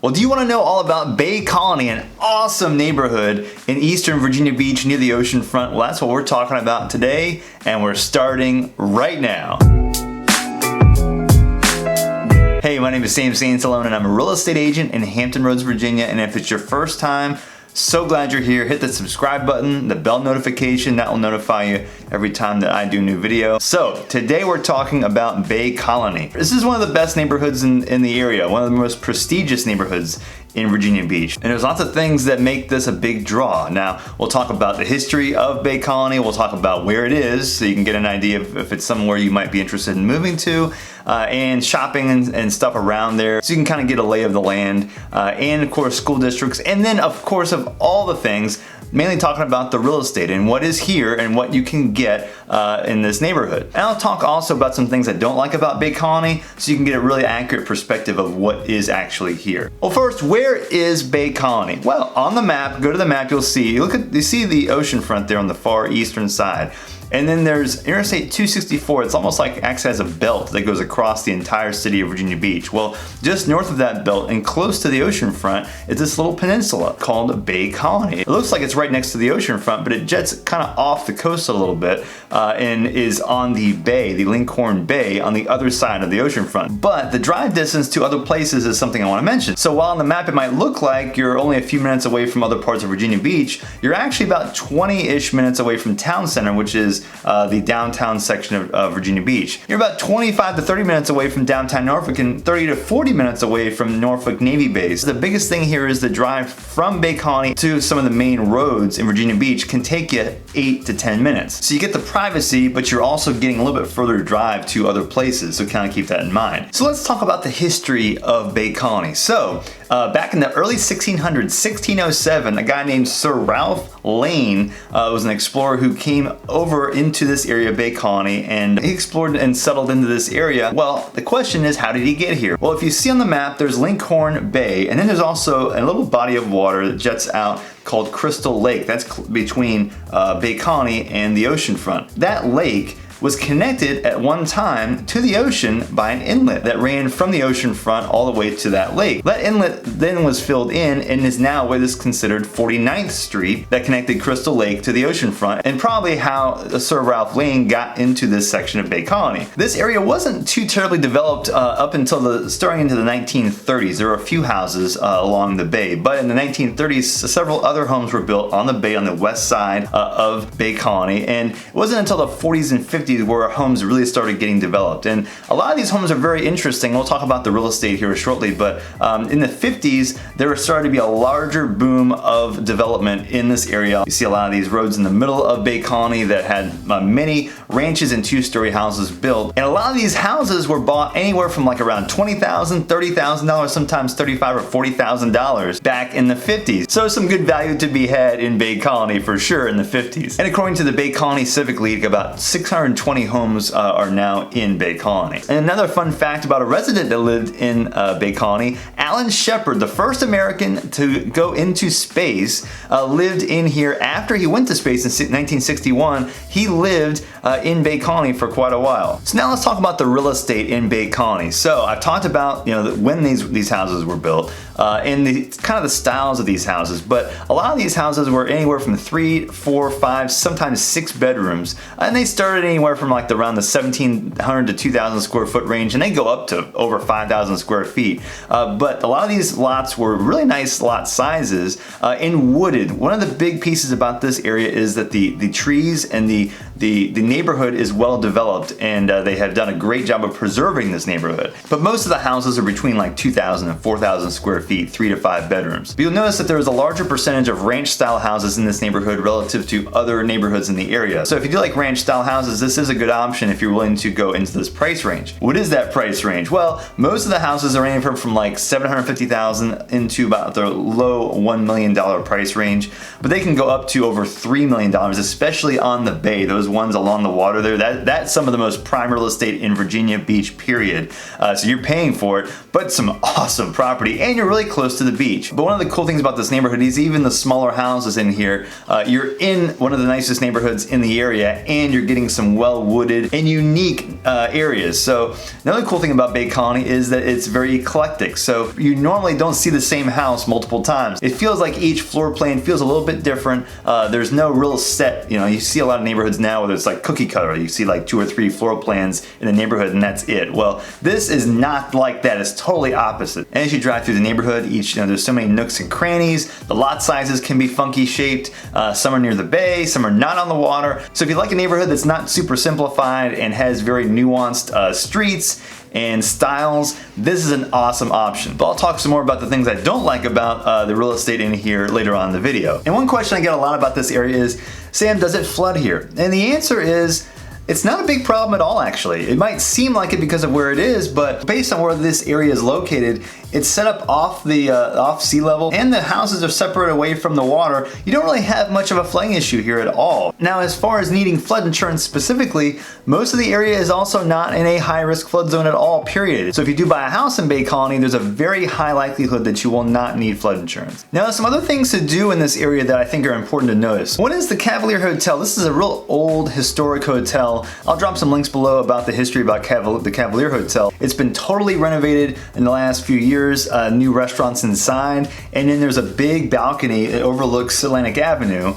Well, do you want to know all about Bay Colony, an awesome neighborhood in eastern Virginia Beach near the oceanfront? Well, that's what we're talking about today, and we're starting right now. Hey, my name is Sansalone, and I'm a real estate agent in Hampton Roads, Virginia, and if it's your first time, so glad you're here. Hit the subscribe button, the bell notification, that will notify you every time that I do a new video. So today we're talking about Bay Colony. This is one of the best neighborhoods in the area, one of the most prestigious neighborhoods in Virginia Beach. And there's lots of things that make this a big draw. Now, we'll talk about the history of Bay Colony, we'll talk about where it is so you can get an idea of if it's somewhere you might be interested in moving to, and shopping and stuff around there, so you can kind of get a lay of the land, and of course school districts, and then of course of all the things, mainly talking about the real estate and what is here and what you can get in this neighborhood. And I'll talk also about some things I don't like about Bay Colony so you can get a really accurate perspective of what is actually here. Well, first, where is Bay Colony? Well, on the map, go to the map, you'll see, you see the oceanfront there on the far eastern side. And then there's Interstate 264. It's almost like acts as a belt that goes across the entire city of Virginia Beach. Well, just north of that belt and close to the oceanfront is this little peninsula called Bay Colony. It looks like it's right next to the oceanfront, but it jets kind of off the coast a little bit and is on the bay, the Lincoln Bay, on the other side of the oceanfront. But the drive distance to other places is something I want to mention. So while on the map it might look like you're only a few minutes away from other parts of Virginia Beach, you're actually about 20-ish minutes away from town center, which is the downtown section of Virginia Beach. You're about 25 to 30 minutes away from downtown Norfolk and 30 to 40 minutes away from Norfolk Navy Base. The biggest thing here is the drive from Bay Colony to some of the main roads in Virginia Beach can take you 8 to 10 minutes. So you get the privacy, but you're also getting a little bit further drive to other places, so kind of keep that in mind. So let's talk about the history of Bay Colony. So back in the early 1600s, 1607, a guy named Sir Ralph Lane was an explorer who came over into this area of Bay Colony, and he explored and settled into this area. Well, the question is, how did he get here? Well, if you see on the map, there's Lincoln Bay, and then there's also a little body of water that jets out called Crystal Lake. That's between Bay Colony and the oceanfront. That lake was connected at one time to the ocean by an inlet that ran from the oceanfront all the way to that lake. That inlet then was filled in and is now what is considered 49th Street that connected Crystal Lake to the oceanfront, and probably how Sir Ralph Lane got into this section of Bay Colony. This area wasn't too terribly developed up until starting into the 1930s. There were a few houses along the bay, but in the 1930s several other homes were built on the bay on the west side of Bay Colony, and it wasn't until the 40s and 50s where homes really started getting developed. And a lot of these homes are very interesting. We'll talk about the real estate here shortly, but in the 50s there started to be a larger boom of development in this area. You see a lot of these roads in the middle of Bay Colony that had many ranches and two-story houses built, and a lot of these houses were bought anywhere from like around $20,000, $30,000, sometimes $35,000 or $40,000 back in the 50s. So some good value to be had in Bay Colony for sure in the 50s. And according to the Bay Colony Civic League, about 620 homes are now in Bay Colony. And another fun fact about a resident that lived in Bay Colony, Alan Shepard, the first American to go into space, lived in here after he went to space in 1961. He lived in Bay Colony for quite a while. So now let's talk about the real estate in Bay Colony. So I've talked about when these houses were built and the kind of the styles of these houses, but a lot of these houses were anywhere from 3, 4, 5, sometimes 6 bedrooms, and they started anywhere from like around the 1,700 to 2,000 square foot range, and they go up to over 5,000 square feet. But a lot of these lots were really nice lot sizes and wooded. One of the big pieces about this area is that the trees and the neighborhood is well developed, and they have done a great job of preserving this neighborhood. But most of the houses are between like 2,000 and 4,000 square feet, 3 to 5 bedrooms. But you'll notice that there is a larger percentage of ranch style houses in this neighborhood relative to other neighborhoods in the area. So if you do like ranch style houses, this is a good option if you're willing to go into this price range. What is that price range? Well, most of the houses are anywhere from like $750,000 into about the low $1 million price range, but they can go up to over $3 million, especially on the bay. Those ones along the water there, that's some of the most prime real estate in Virginia Beach, period. So you're paying for it, but some awesome property, and you're really close to the beach. But one of the cool things about this neighborhood is even the smaller houses in here, you're in one of the nicest neighborhoods in the area, and you're getting some well-wooded and unique areas. So another cool thing about Bay Colony is that it's very eclectic. So you normally don't see the same house multiple times. It feels like each floor plan feels a little bit different. There's no real set, you see a lot of neighborhoods now where it's like cookie cutter. You see like 2 or 3 floor plans in a neighborhood and that's it. Well, this is not like that. It's totally opposite. And as you drive through the neighborhood, there's so many nooks and crannies. The lot sizes can be funky shaped. Some are near the bay, some are not on the water. So if you like a neighborhood that's not super simplified and has very nuanced streets and styles, this is an awesome option. But I'll talk some more about the things I don't like about the real estate in here later on in the video. And one question I get a lot about this area is, Sam, does it flood here? And the answer is, it's not a big problem at all, actually. It might seem like it because of where it is, but based on where this area is located, it's set up off the off sea level, and the houses are separated away from the water. You don't really have much of a flooding issue here at all. Now, as far as needing flood insurance specifically, most of the area is also not in a high-risk flood zone at all, period. So if you do buy a house in Bay Colony, there's a very high likelihood that you will not need flood insurance. Now, there's some other things to do in this area that I think are important to notice. One is the Cavalier Hotel. This is a real old historic hotel. I'll drop some links below about the history about the Cavalier Hotel. It's been totally renovated in the last few years. New restaurants inside, and then there's a big balcony that overlooks Atlantic Avenue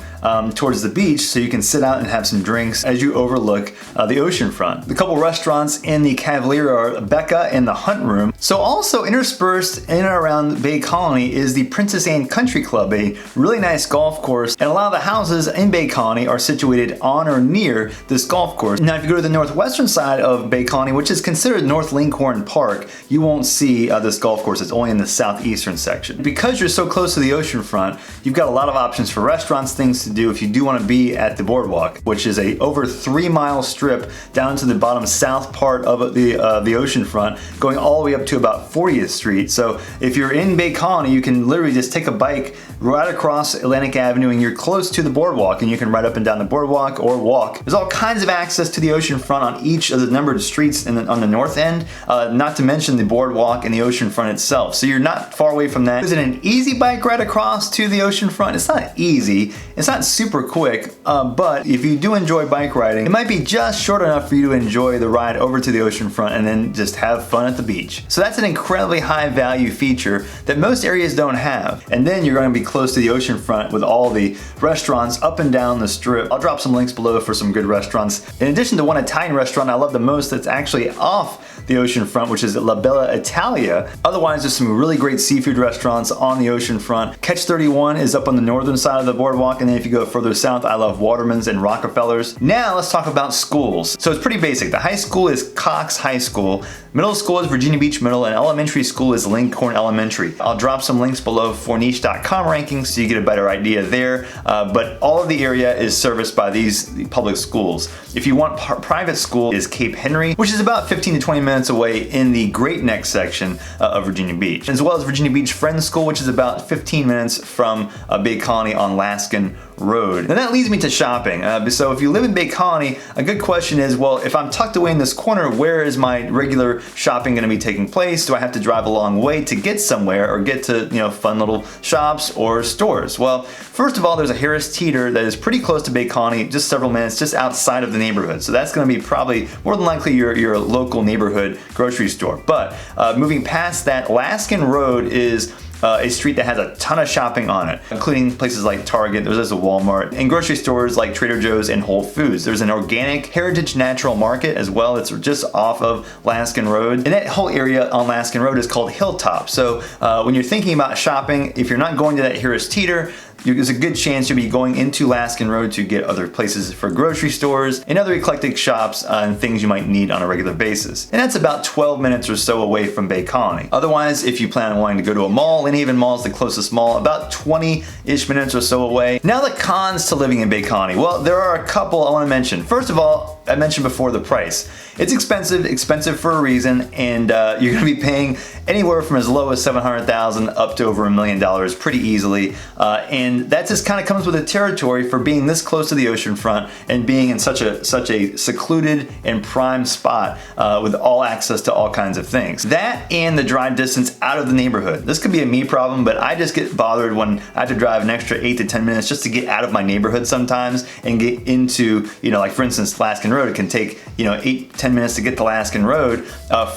towards the beach, so you can sit out and have some drinks as you overlook the oceanfront. The couple restaurants in the Cavalier are Becca and the Hunt Room. So also interspersed in and around Bay Colony is the Princess Anne Country Club, a really nice golf course, and a lot of the houses in Bay Colony are situated on or near this golf course. Now, if you go to the northwestern side of Bay Colony, which is considered North Lincoln Park, you won't see this golf course. It's only in the southeastern section. Because you're so close to the oceanfront, you've got a lot of options for restaurants, things to do if you do want to be at the boardwalk, which is a over 3-mile strip down to the bottom south part of the oceanfront, going all the way up to about 40th Street. So if you're in Bay Colony, you can literally just take a bike right across Atlantic Avenue and you're close to the boardwalk, and you can ride up and down the boardwalk or walk. There's all kinds of access to the oceanfront on each of the numbered streets on the north end, not to mention the boardwalk and the oceanfront itself. So you're not far away from that. Is it an easy bike ride across to the oceanfront? It's not easy. It's not super quick, but if you do enjoy bike riding, it might be just short enough for you to enjoy the ride over to the oceanfront and then just have fun at the beach. So that's an incredibly high value feature that most areas don't have. And then you're going to be close to the oceanfront with all the restaurants up and down the strip. I'll drop some links below for some good restaurants. In addition to one Italian restaurant I love the most that's actually off the oceanfront, which is La Bella Italia. Otherwise, there's some really great seafood restaurants on the oceanfront. Catch 31 is up on the northern side of the boardwalk, and then if you go further south, I love Waterman's and Rockefeller's. Now let's talk about schools. So it's pretty basic. The high school is Cox High School, middle school is Virginia Beach Middle, and elementary school is Lincoln Elementary. I'll drop some links below for niche.com rankings so you get a better idea there, but all of the area is serviced by these public schools. If you want private school is Cape Henry, which is about 15 to 20 minutes away in the Great Neck section of Virginia Beach, as well as Virginia Beach Friends School, which is about 15 minutes from Bay Colony on Laskin Road. And that leads me to shopping. So if you live in Bay Colony, a good question is, well, if I'm tucked away in this corner, where is my regular shopping going to be taking place? Do I have to drive a long way to get somewhere or get to, fun little shops or stores? Well, first of all, there's a Harris Teeter that is pretty close to Bay Colony, just several minutes just outside of the neighborhood. So that's going to be probably more than likely your local neighborhood grocery store. But moving past that, Laskin Road is a street that has a ton of shopping on it, including places like Target, there's also Walmart, and grocery stores like Trader Joe's and Whole Foods. There's an organic heritage natural market as well. It's just off of Laskin Road. And that whole area on Laskin Road is called Hilltop. So when you're thinking about shopping, if you're not going to that Harris Teeter, there's a good chance you'll be going into Laskin Road to get other places for grocery stores and other eclectic shops and things you might need on a regular basis. And that's about 12 minutes or so away from Bay Colony. Otherwise, if you plan on wanting to go to a mall, Lynn Haven Mall is the closest mall, about 20-ish minutes or so away. Now the cons to living in Bay Colony. Well, there are a couple I want to mention. First of all, I mentioned before the price. It's expensive for a reason, and you're going to be paying anywhere from as low as $700,000 up to over $1 million pretty easily. And that just kind of comes with the territory for being this close to the oceanfront and being in such a secluded and prime spot with all access to all kinds of things. That and the drive distance out of the neighborhood. This could be a me problem, but I just get bothered when I have to drive an extra 8 to 10 minutes just to get out of my neighborhood sometimes and get into, like for instance, Laskin Road. It can take, 8-10 minutes to get to Laskin Road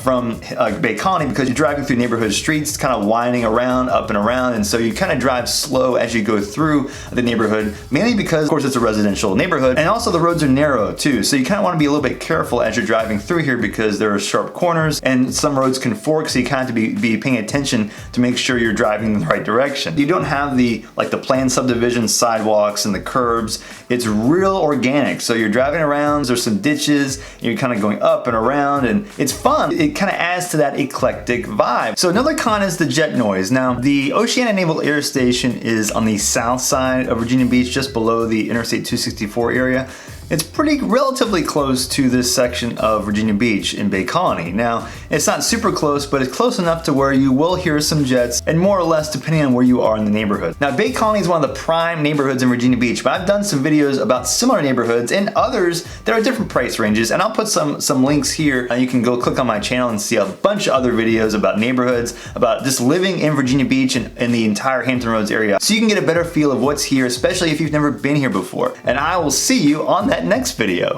from Bay Colony because you're driving through neighborhood streets, kind of winding around, up and around, and so you kind of drive slow as you go through the neighborhood, mainly because, of course, it's a residential neighborhood, and also the roads are narrow too, so you kind of want to be a little bit careful as you're driving through here because there are sharp corners and some roads can fork, so you kind of have to be paying attention to make sure you're driving in the right direction. You don't have the planned subdivision sidewalks and the curbs. It's real organic, so you're driving around, there's some ditches, and you're kind of going up and around, and it's fun. It kind of adds to that eclectic vibe. So another con is the jet noise. Now, the Oceana Naval Air Station is on the south side of Virginia Beach, just below the Interstate 264 area. It's relatively close to this section of Virginia Beach in Bay Colony. Now, it's not super close, but it's close enough to where you will hear some jets, and more or less depending on where you are in the neighborhood. Now, Bay Colony is one of the prime neighborhoods in Virginia Beach, but I've done some videos about similar neighborhoods and others that are different price ranges, and I'll put some links here. You can go click on my channel and see a bunch of other videos about neighborhoods, about just living in Virginia Beach and in the entire Hampton Roads area, so you can get a better feel of what's here, especially if you've never been here before. And I will see you on that next video.